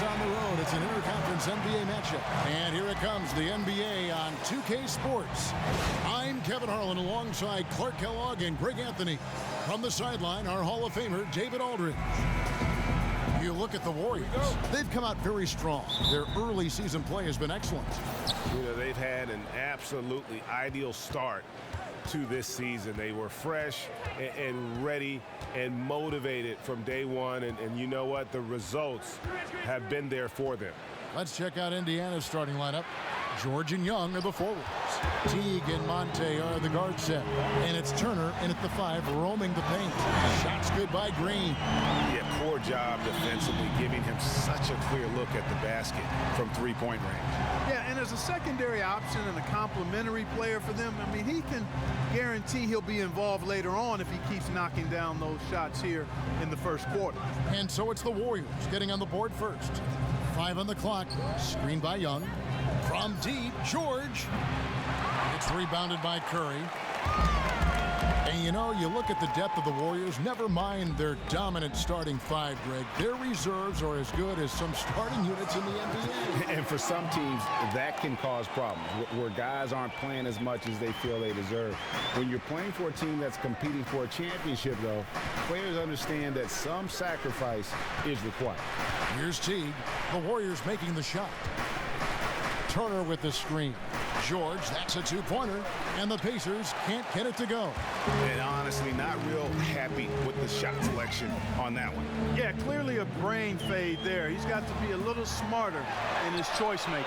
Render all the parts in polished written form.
On the road, it's an interconference NBA matchup. And here it comes, the NBA on 2K Sports. I'm Kevin Harlan alongside Clark Kellogg and Greg Anthony. From the sideline, our Hall of Famer, David Aldridge. You look at the Warriors, they've come out very strong. Their early season play has been excellent. You know, they've had an absolutely ideal start to this season. They were fresh and ready and motivated from day one, and you know what? The results have been there for them. Let's check out Indiana's starting lineup. George and Young are the forwards. Teague and Monte are the guard set. And it's Turner in at the 5, roaming the paint. Shots good by Green. Yeah, poor job defensively, giving him such a clear look at the basket from three-point range. Yeah, and as a secondary option and a complementary player for them, I mean, he can guarantee he'll be involved later on if he keeps knocking down those shots here in the first quarter. And so it's the Warriors getting on the board first. 5 on the clock, screened by Young. From deep, George. It's rebounded by Curry. And you know, you look at the depth of the Warriors, never mind their dominant starting 5, Greg. Their reserves are as good as some starting units in the NBA. And for some teams, that can cause problems, where guys aren't playing as much as they feel they deserve. When you're playing for a team that's competing for a championship, though, players understand that some sacrifice is required. Here's Teague, the Warriors making the shot. Turner with the screen. George, that's a 2-pointer, and the Pacers can't get it to go. And honestly, not real happy with the shot selection on that one. Yeah, clearly a brain fade there. He's got to be a little smarter in his choice making.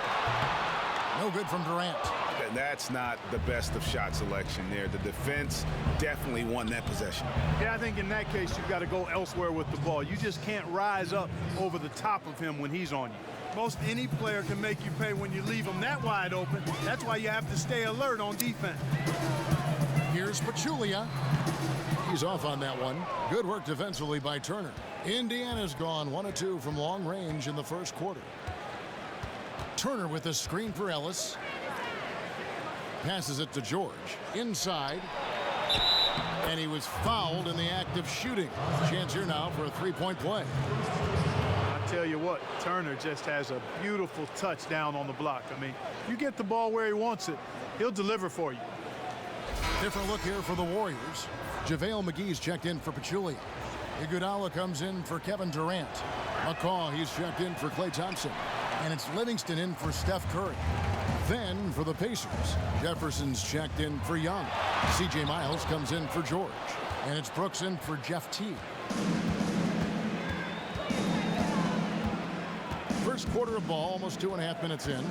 No good from Durant. That's not the best of shot selection there. The defense definitely won that possession. Yeah, I think in that case, you've got to go elsewhere with the ball. You just can't rise up over the top of him when he's on you. Most any player can make you pay when you leave them that wide open. That's why you have to stay alert on defense. Here's Pachulia. He's off on that one. Good work defensively by Turner. Indiana's gone 1 of 2 from long range in the first quarter. Turner with a screen for Ellis. Passes it to George. Inside. And he was fouled in the act of shooting. Chance here now for a 3-point play. Tell you what, Turner just has a beautiful touchdown on the block. I mean, you get the ball where he wants it, he'll deliver for you. Different look here for the Warriors. JaVale McGee's checked in for Pachulia. Iguodala comes in for Kevin Durant. McCaw, he's checked in for Klay Thompson. And it's Livingston in for Steph Curry. Then for the Pacers, Jefferson's checked in for Young. C.J. Miles comes in for George. And it's Brooks in for Jeff Teague. First quarter of ball, almost 2.5 minutes in.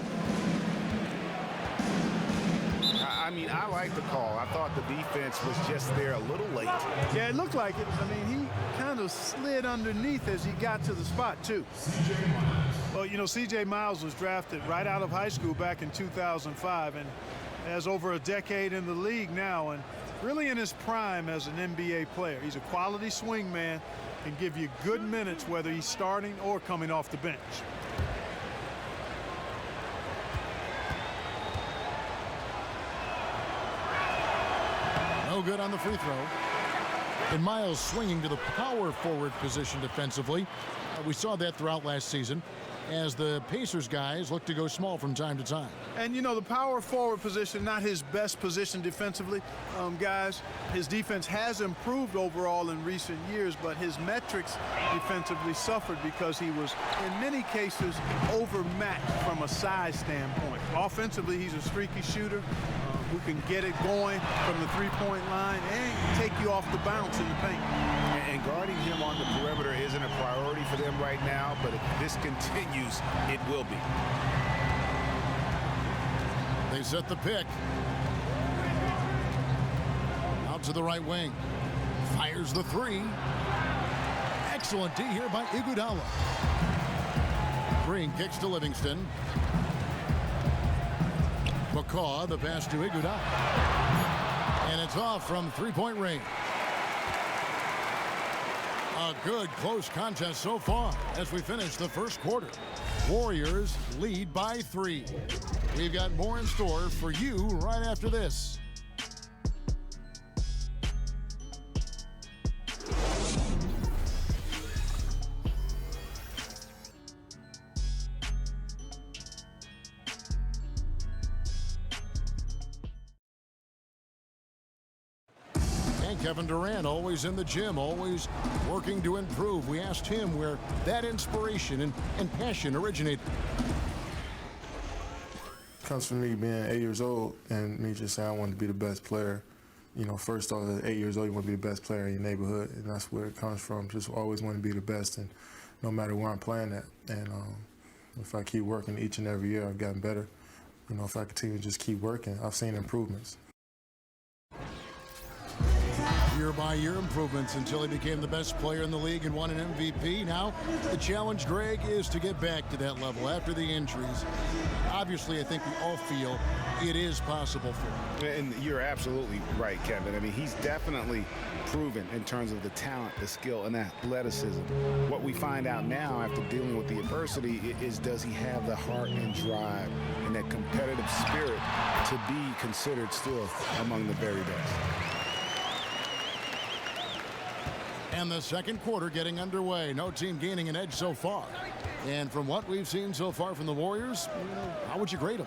I mean, I like the call. I thought the defense was just there a little late. Yeah, it looked like it. I mean, he kind of slid underneath as he got to the spot, too. Well, you know, C.J. Miles was drafted right out of high school back in 2005 and has over a decade in the league now and really in his prime as an NBA player. He's a quality swing man, can give you good minutes whether he's starting or coming off the bench. No good on the free throw. And Miles swinging to the power forward position defensively. We saw that throughout last season as the Pacers guys look to go small from time to time. And, you know, the power forward position, not his best position defensively, guys. His defense has improved overall in recent years, but his metrics defensively suffered because he was, in many cases, overmatched from a size standpoint. Offensively, he's a streaky shooter who can get it going from the three-point line and take you off the bounce in the paint. And guarding him on the perimeter isn't a priority for them right now, but if this continues, it will be. They set the pick. Out to the right wing. Fires the three. Excellent D here by Iguodala. Green kicks to Livingston. McCaw, the pass to Iguodala. And it's off from three-point range. A good close contest so far as we finish the first quarter. Warriors lead by 3. We've got more in store for you right after this. Kevin Durant, always in the gym, always working to improve. We asked him where that inspiration and passion originated. Comes from me being 8 years old and me just saying I want to be the best player. You know, first off, at 8 years old, you want to be the best player in your neighborhood, and that's where it comes from. Just always want to be the best, and no matter where I'm playing at. And if I keep working each and every year, I've gotten better. You know, if I continue to just keep working, I've seen improvements. Year-by-year improvements until he became the best player in the league and won an MVP. Now, the challenge, Greg, is to get back to that level after the injuries. Obviously, I think we all feel it is possible for him. And you're absolutely right, Kevin. I mean, he's definitely proven in terms of the talent, the skill, and athleticism. What we find out now after dealing with the adversity is, does he have the heart and drive and that competitive spirit to be considered still among the very best? And the second quarter getting underway. No team gaining an edge so far. And from what we've seen so far from the Warriors, how would you grade them?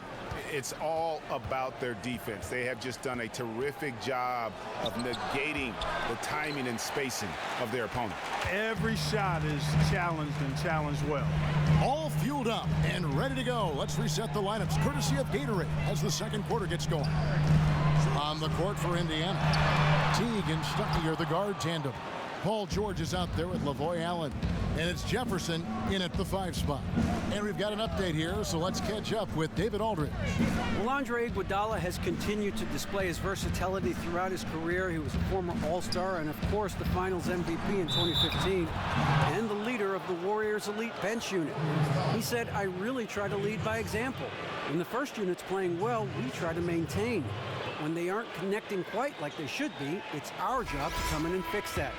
It's all about their defense. They have just done a terrific job of negating the timing and spacing of their opponent. Every shot is challenged and challenged well. All fueled up and ready to go. Let's reset the lineups courtesy of Gatorade as the second quarter gets going. On the court for Indiana, Teague and Stuckey are the guard tandem. Paul George is out there with Lavoy Allen. And it's Jefferson in at the 5 spot. And we've got an update here, so let's catch up with David Aldridge. Well, Andre Iguodala has continued to display his versatility throughout his career. He was a former All-Star and, of course, the Finals MVP in 2015 and the leader of the Warriors' elite bench unit. He said, "I really try to lead by example. When the first unit's playing well, we try to maintain. When they aren't connecting quite like they should be, it's our job to come in and fix that."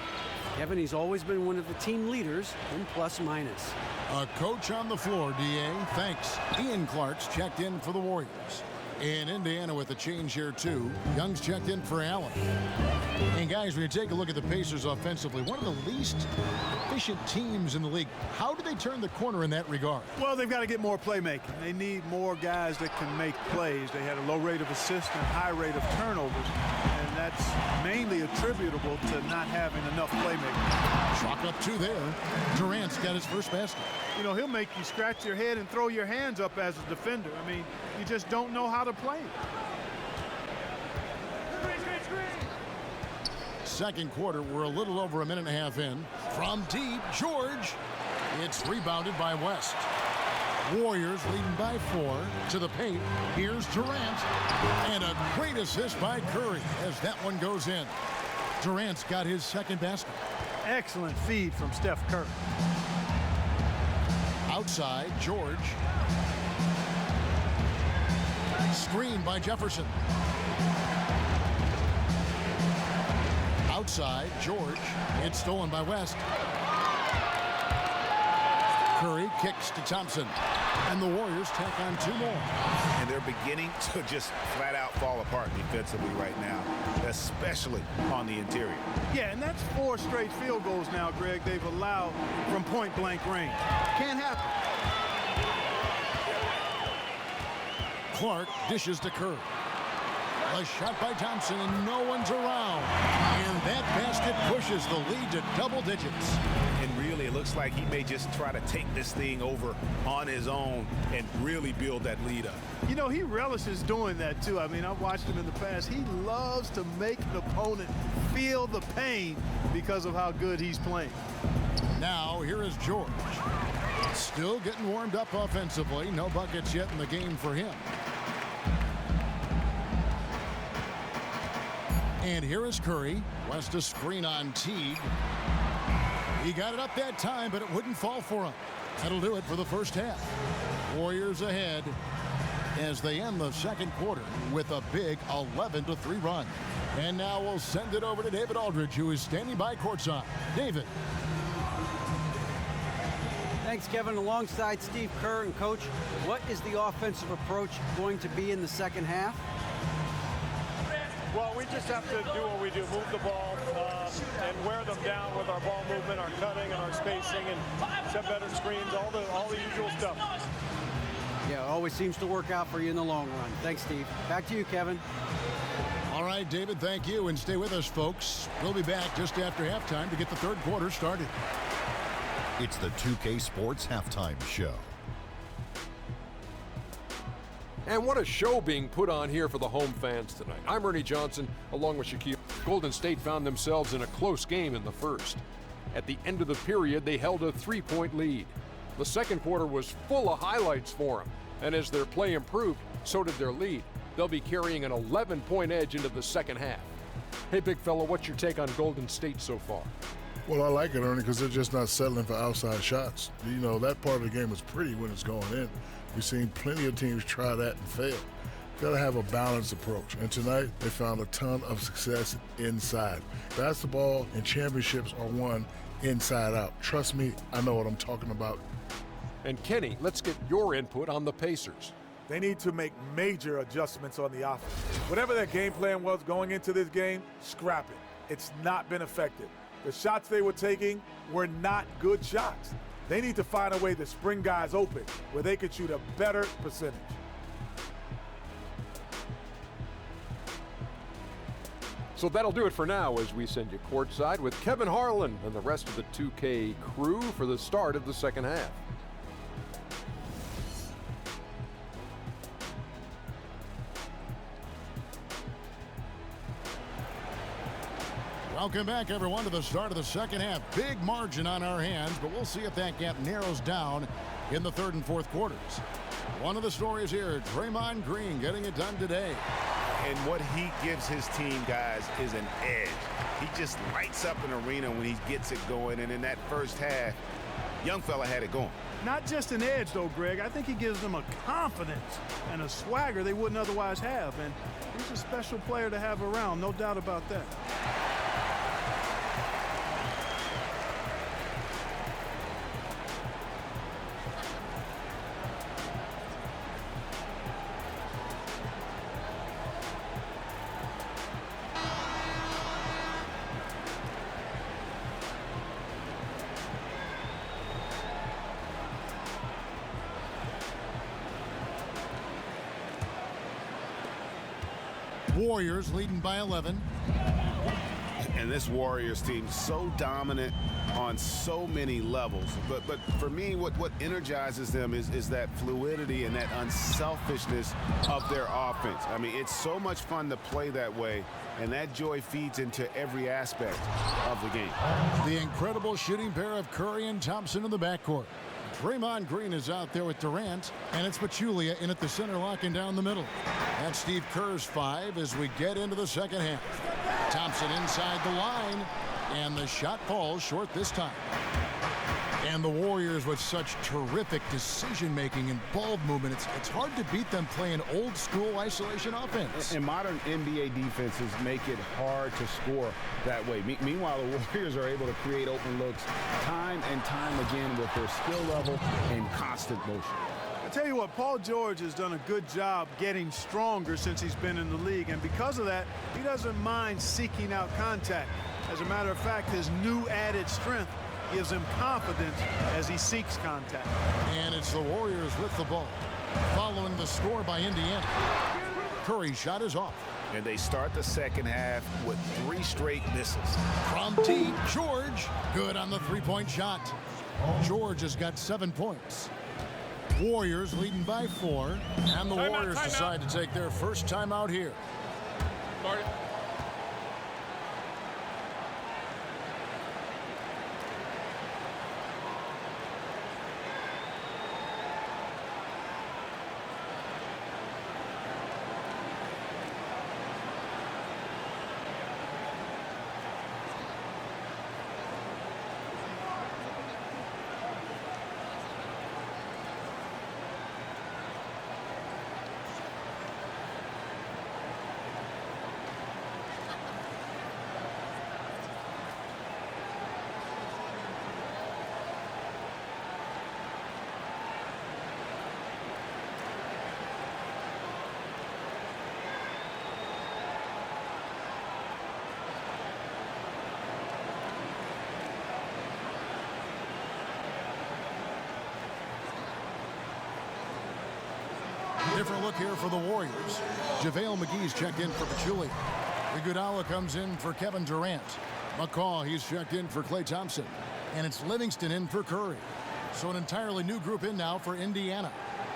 Kevin, he's always been one of the team leaders in plus-minus. A coach on the floor, D.A. Thanks. Ian Clark's checked in for the Warriors. In Indiana with a change here, too. Young's checked in for Allen. And, guys, when you take a look at the Pacers offensively, one of the least efficient teams in the league. How do they turn the corner in that regard? Well, they've got to get more playmaking. They need more guys that can make plays. They had a low rate of assists and high rate of turnovers, and that's mainly attributable to not having enough playmaking. Chalk up 2 there. Durant's got his first basket. You know, he'll make you scratch your head and throw your hands up as a defender. I mean, you just don't know how to play. Second quarter, we're a little over a minute and a half in. From deep, George. It's rebounded by West. Warriors leading by 4 to the paint. Here's Durant. And a great assist by Curry as that one goes in. Durant's got his second basket. Excellent feed from Steph Curry. Outside, George. Screen by Jefferson. Outside, George. It's stolen by West. Curry kicks to Thompson. And the Warriors tack on 2 more. And they're beginning to just flat out fall apart defensively right now, especially on the interior. Yeah, and that's 4 straight field goals now, Greg, they've allowed from point-blank range. Can't happen. Clark dishes to Curry. A shot by Thompson, and no one's around. And that basket pushes the lead to double digits. And really, it looks like he may just try to take this thing over on his own and really build that lead up. You know, he relishes doing that, too. I mean, I've watched him in the past. He loves to make an opponent feel the pain because of how good he's playing. Now, here is George. Still getting warmed up offensively. No buckets yet in the game for him. And here is Curry. West a screen on Teague. He got it up that time, but it wouldn't fall for him. That'll do it for the first half. Warriors ahead as they end the second quarter with a big 11-3 run. And now we'll send it over to David Aldridge, who is standing by courtside. David. Thanks, Kevin. Alongside Steve Kerr and Coach, what is the offensive approach going to be in the second half? Well, we just have to do what we do, move the ball and wear them down with our ball movement, our cutting, and our spacing, and set better screens, all the usual stuff. Yeah, it always seems to work out for you in the long run. Thanks, Steve. Back to you, Kevin. All right, David, thank you, and stay with us, folks. We'll be back just after halftime to get the third quarter started. It's the 2K Sports Halftime Show. And what a show being put on here for the home fans tonight. I'm Ernie Johnson, along with Shaquille. Golden State found themselves in a close game in the first. At the end of the period, they held a 3-point lead. The second quarter was full of highlights for them, and as their play improved, so did their lead. They'll be carrying an 11-point edge into the second half. Hey, big fella, what's your take on Golden State so far? Well, I like it, Ernie, because they're just not settling for outside shots. You know, that part of the game is pretty when it's going in. We've seen plenty of teams try that and fail. Got to have a balanced approach. And tonight, they found a ton of success inside. Basketball and championships are won inside out. Trust me, I know what I'm talking about. And Kenny, let's get your input on the Pacers. They need to make major adjustments on the offense. Whatever their game plan was going into this game, scrap it. It's not been effective. The shots they were taking were not good shots. They need to find a way to spring guys open where they could shoot a better percentage. So that'll do it for now as we send you courtside with Kevin Harlan and the rest of the 2K crew for the start of the second half. Welcome back, everyone, to the start of the second half. Big margin on our hands, but we'll see if that gap narrows down in the third and fourth quarters. One of the stories here, Draymond Green getting it done today. And what he gives his team, guys, is an edge. He just lights up an arena when he gets it going. And in that first half, young fella had it going. Not just an edge, though, Greg. I think he gives them a confidence and a swagger they wouldn't otherwise have. And he's a special player to have around, no doubt about that. Warriors leading by 11. And this Warriors team so dominant on so many levels. But for me, what energizes them is that fluidity and that unselfishness of their offense. I mean, it's so much fun to play that way, and that joy feeds into every aspect of the game. The incredible shooting pair of Curry and Thompson in the backcourt. Draymond Green is out there with Durant, and it's Pachulia in at the center, locking down the middle. That's Steve Kerr's 5 as we get into the second half. Thompson inside the line, and the shot falls short this time. And the Warriors with such terrific decision-making and ball movement, it's hard to beat them playing old-school isolation offense. And modern NBA defenses make it hard to score that way. Meanwhile, the Warriors are able to create open looks time and time again with their skill level and constant motion. I tell you what, Paul George has done a good job getting stronger since he's been in the league, and because of that, he doesn't mind seeking out contact. As a matter of fact, his new added strength gives him confidence as he seeks contact. And it's the Warriors with the ball, following the score by Indiana. Curry's shot is off. And they start the second half with 3 straight misses. From deep, George, good on the three-point shot. George has got 7 points. Warriors leading by 4, and the Warriors decide to take their first timeout here. Start it. Different look here for the Warriors. JaVale McGee's checked in for Pachulia. Iguodala comes in for Kevin Durant. McCaw, he's checked in for Klay Thompson. And it's Livingston in for Curry. So an entirely new group in now for Indiana.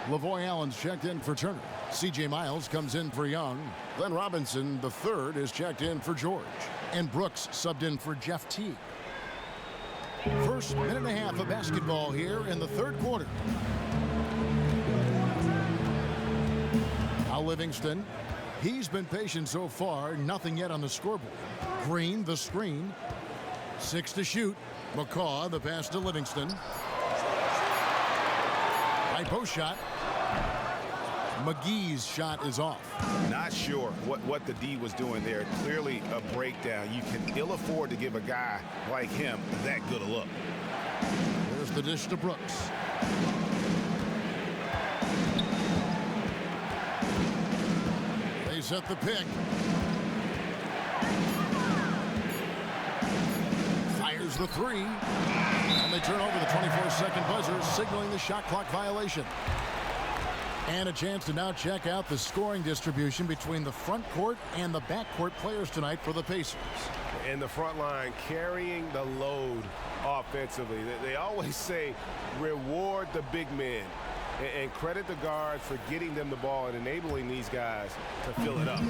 Lavoy Allen's checked in for Turner. C.J. Miles comes in for Young. Glenn Robinson, the third, is checked in for George. And Brooks subbed in for Jeff Teague. First minute and a half of basketball here in the third quarter. Now Livingston, he's been patient so far, nothing yet on the scoreboard. Green, the screen. 6 to shoot. McCaw, the pass to Livingston. High post shot. McGee's shot is off. Not sure what the D was doing there. Clearly a breakdown. You can ill afford to give a guy like him that good a look. There's the dish to Brooks. They set the pick. Fires the 3. And they turn over the 24-second buzzer, signaling the shot clock violation. And a chance to now check out the scoring distribution between the front court and the back court players tonight for the Pacers. And the front line carrying the load offensively. They always say reward the big men and credit the guards for getting them the ball and enabling these guys to fill it up.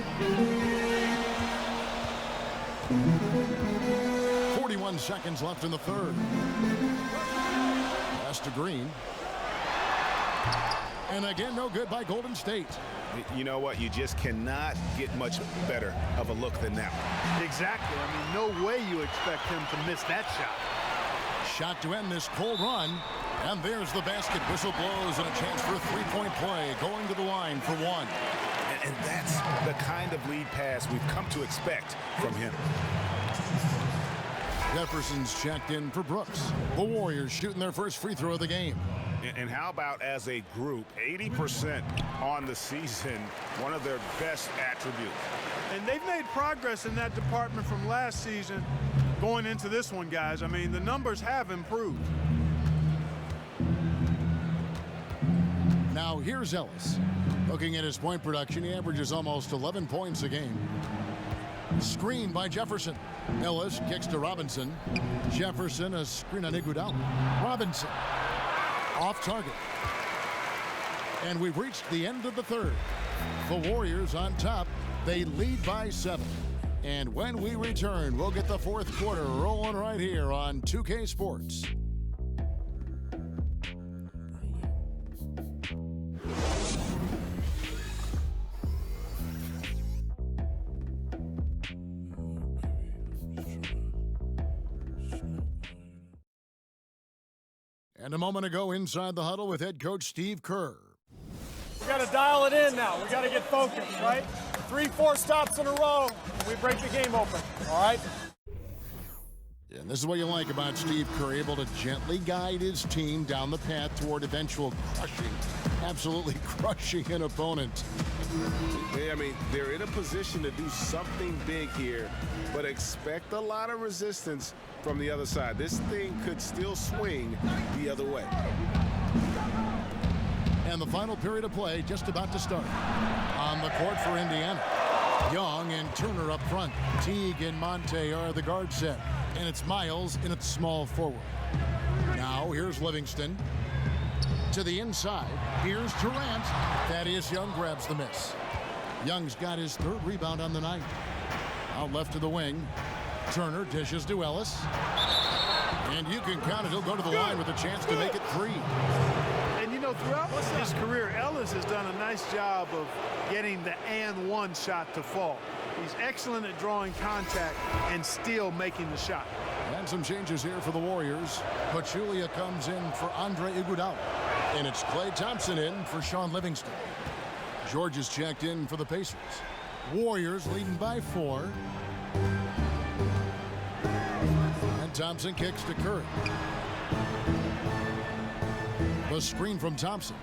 41 seconds left in the third. Pass to Green. And again, no good by Golden State. You know what? You just cannot get much better of a look than that one. Exactly. I mean, no way you expect him to miss that shot. Shot to end this cold run. And there's the basket. Whistle blows and a chance for a three-point play. Going to the line for 1. And that's the kind of lead pass we've come to expect from him. Jefferson's checked in for Brooks. The Warriors shooting their first free throw of the game. And how about as a group, 80% on the season, one of their best attributes. And they've made progress in that department from last season going into this one, guys. I mean, the numbers have improved. Now here's Ellis. Looking at his point production, he averages almost 11 points a game. Screen by Jefferson. Ellis kicks to Robinson. Jefferson, a screen on Iguodala. Robinson. Off target. And we've reached the end of the third. The Warriors on top. They lead by 7. And when we return, we'll get the fourth quarter rolling right here on 2K Sports. And a moment ago inside the huddle with head coach Steve Kerr. We got to dial it in now. We got to get focused, right? 3-4 stops in a row, and we break the game open, all right? And this is what you like about Steve Kerr, able to gently guide his team down the path toward eventual crushing, absolutely crushing an opponent. I mean, they're in a position to do something big here, but expect a lot of resistance from the other side. This thing could still swing the other way. And the final period of play just about to start. On the court for Indiana, Young and Turner up front. Teague and Monte are the guard set. And it's Miles in its small forward. Now here's Livingston. To the inside, here's Durant. Thaddeus Young grabs the miss. Young's got his third rebound on the night. Out left to the wing. Turner dishes to Ellis. And you can count it. He'll go to the line with a chance to make it 3. And, you know, throughout his career, Ellis has done a nice job of getting the and one shot to fall. He's excellent at drawing contact and still making the shot. And some changes here for the Warriors. Pachulia comes in for Andre Iguodala. And it's Klay Thompson in for Sean Livingston. George is checked in for the Pacers. Warriors leading by 4. And Thompson kicks to Curry. The screen from Thompson.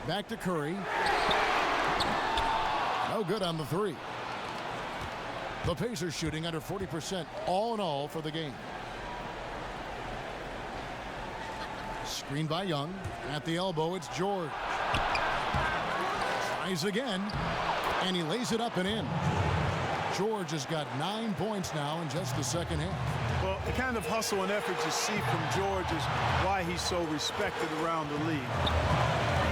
Back to Curry. No good on the 3. The Pacers shooting under 40% all in all for the game. Screen by Young. At the elbow, it's George. Tries again, and he lays it up and in. George has got 9 points now in just the second half. Well, the kind of hustle and effort you see from George is why he's so respected around the league.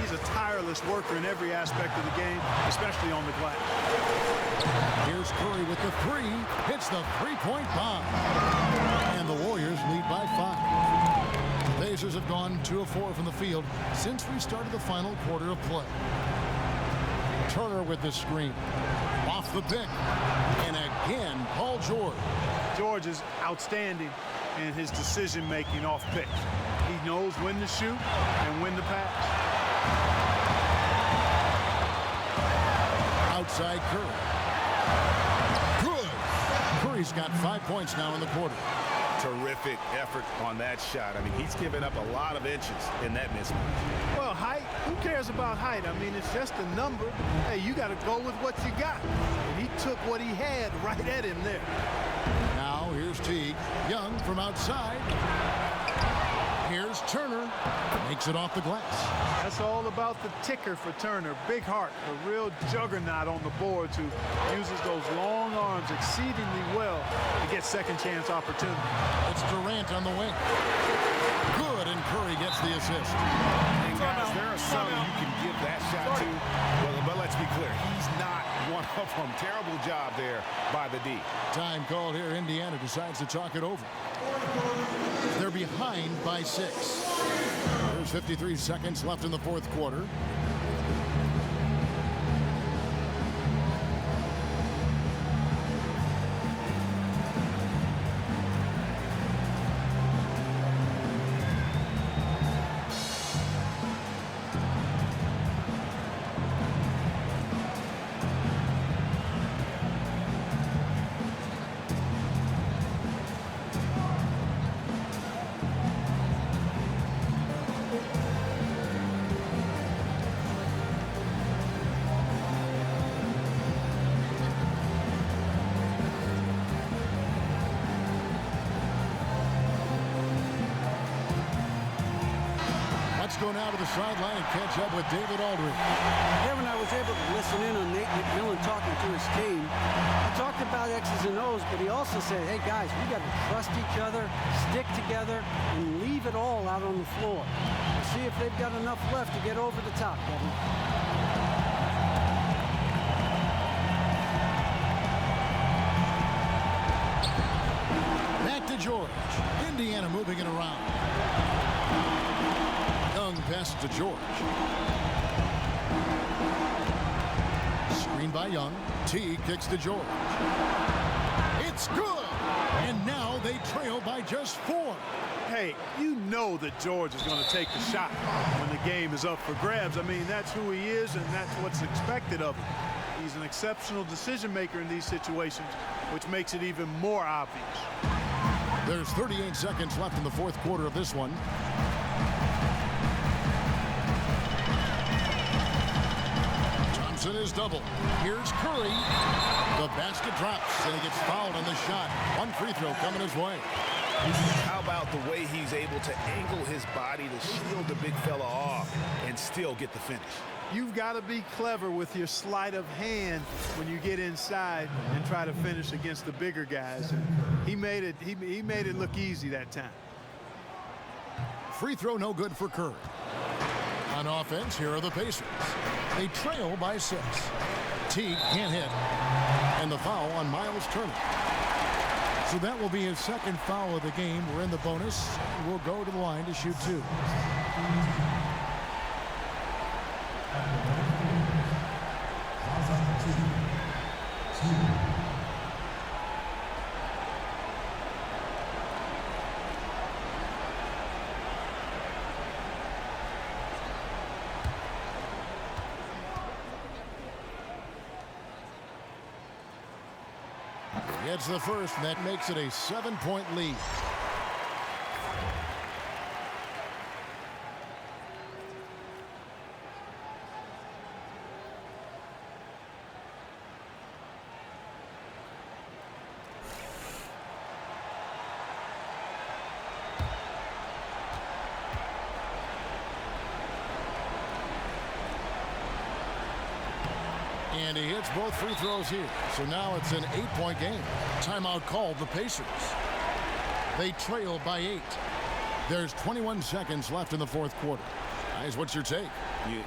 He's a tireless worker in every aspect of the game, especially on the glass. Here's Curry with the 3. Hits the three-point bomb. And the Warriors lead by 5. The Pacers have gone 2 of 4 from the field since we started the final quarter of play. Turner with the screen. Off the pick. And again, Paul George. George is outstanding in his decision-making off pitch. He knows when to shoot and when to pass. Outside Curry. Good. Curry's got 5 points now in the quarter. Terrific effort on that shot. I mean, he's given up a lot of inches in that mismatch. Well, height, who cares about height? I mean, it's just a number. Hey, you got to go with what you got. And he took what he had right at him there. Now here's Teague. Young from outside. Here's Turner. Makes it off the glass. That's all about the ticker for Turner. Big heart, a real juggernaut on the boards who uses those long arms exceedingly well to get second chance opportunity. It's Durant on the wing. Good, and Curry gets the assist. And guys, there are some you can give that shot to. Well, but let's be clear, he's not one of them. Terrible job there by the D. Time called here. Indiana decides to talk it over. They're behind by 6. There's 53 seconds left in the fourth quarter. Go now to the sideline and catch up with David Aldridge. Kevin, I was able to listen in on Nate McMillan talking to his team. He talked about X's and O's, but he also said, hey guys, we got to trust each other, stick together, and leave it all out on the floor. We'll see if they've got enough left to get over the top, Kevin. Back to George. Indiana moving it around. Young passes to George. Screen by Young. T kicks to George. It's good. And now they trail by just 4. Hey, you know that George is going to take the shot when the game is up for grabs. I mean, that's who he is, and that's what's expected of him. He's an exceptional decision maker in these situations, which makes it even more obvious. There's 38 seconds left in the fourth quarter of this one. Thompson is double. Here's Curry. The basket drops, and he gets fouled on the shot. One free throw coming his way. How about the way he's able to angle his body to shield the big fella off and still get the finish? You've got to be clever with your sleight of hand when you get inside and try to finish against the bigger guys. And he made it look easy that time. Free throw no good for Curry. On offense, here are the Pacers. They trail by 6. Teague can't hit. And the foul on Miles Turner. So that will be his second foul of the game. We're in the bonus. We'll go to the line to shoot 2. It's the first, and that makes it a 7-point lead. And he hits both free throws here. So now it's an 8-point game. Timeout called the Pacers. They trail by 8. There's 21 seconds left in the fourth quarter. Guys, what's your take?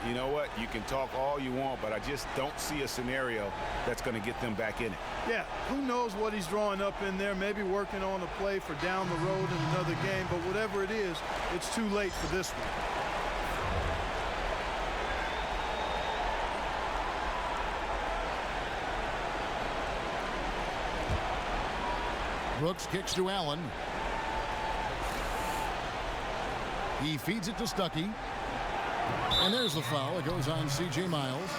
You know what? You can talk all you want, but I just don't see a scenario that's going to get them back in it. Yeah, who knows what he's drawing up in there, maybe working on a play for down the road in another game, but whatever it is, it's too late for this one. Brooks kicks to Allen. He feeds it to Stuckey. And there's the foul. It goes on C.J. Miles.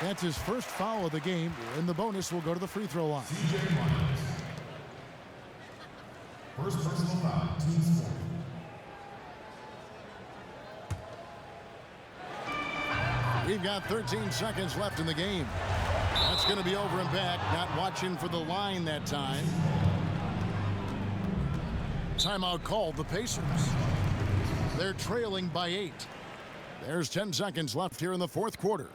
That's his first foul of the game. In the bonus, we'll go to the free throw line. C.J. Miles. First personal foul, team score. We've got 13 seconds left in the game. That's going to be over and back. Not watching for the line that time. Timeout called the Pacers. They're trailing by 8. There's 10 seconds left here in the fourth quarter.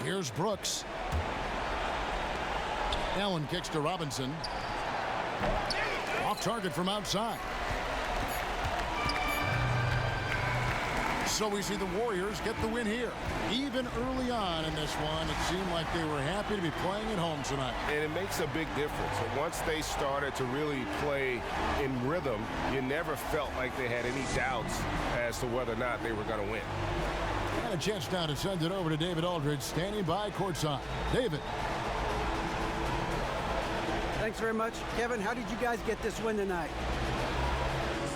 Here's Brooks. Allen kicks to Robinson. Off target from outside. So we see the Warriors get the win here. Even early on in this one, it seemed like they were happy to be playing at home tonight. And it makes a big difference. Once they started to really play in rhythm, you never felt like they had any doubts as to whether or not they were going to win. And a chance now to send it over to David Aldridge, standing by courtside. David. Thanks very much. Kevin, how did you guys get this win tonight?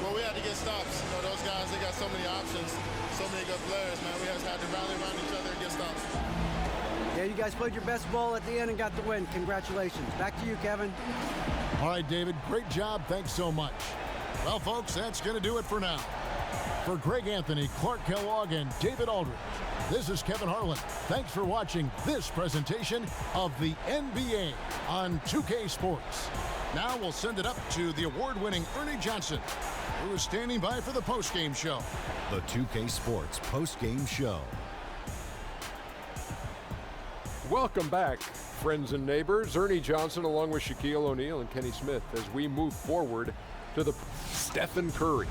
Well, we had to get stops. You know, those guys, they got so many options, so many good players, man. We just had to rally around each other and get stops. Yeah, you guys played your best ball at the end and got the win. Congratulations. Back to you, Kevin. All right, David, great job. Thanks so much. Well, folks, that's going to do it for now. For Greg Anthony, Clark Kellogg, and David Aldridge, this is Kevin Harlan. Thanks for watching this presentation of the NBA on 2K Sports. Now we'll send it up to the award-winning Ernie Johnson, who is standing by for the postgame show. The 2K Sports postgame show. Welcome back, friends and neighbors. Ernie Johnson along with Shaquille O'Neal and Kenny Smith as we move forward to the Stephen Curry.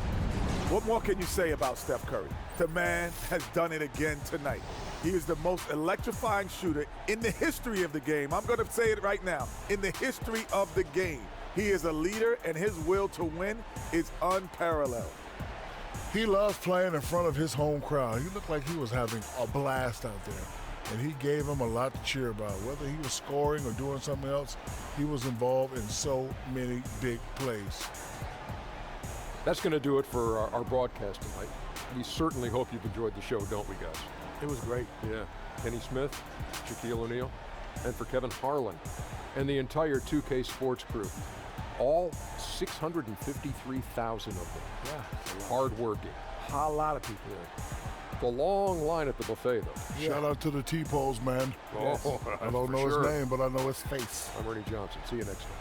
What more can you say about Steph Curry? The man has done it again tonight. He is the most electrifying shooter in the history of the game. I'm going to say it right now. In the history of the game. He is a leader, and his will to win is unparalleled. He loves playing in front of his home crowd. He looked like he was having a blast out there. And he gave him a lot to cheer about. Whether he was scoring or doing something else, he was involved in so many big plays. That's going to do it for our broadcast tonight. We certainly hope you've enjoyed the show, don't we, guys? It was great. Yeah. Kenny Smith, Shaquille O'Neal, and for Kevin Harlan and the entire 2K Sports crew. All 653,000 of them. Yeah. Hard-working. A lot of people. Yeah. The long line at the buffet, though. Shout out to the T-Pose, man. Oh, I don't know his name, but I know his face. I'm Ernie Johnson. See you next time.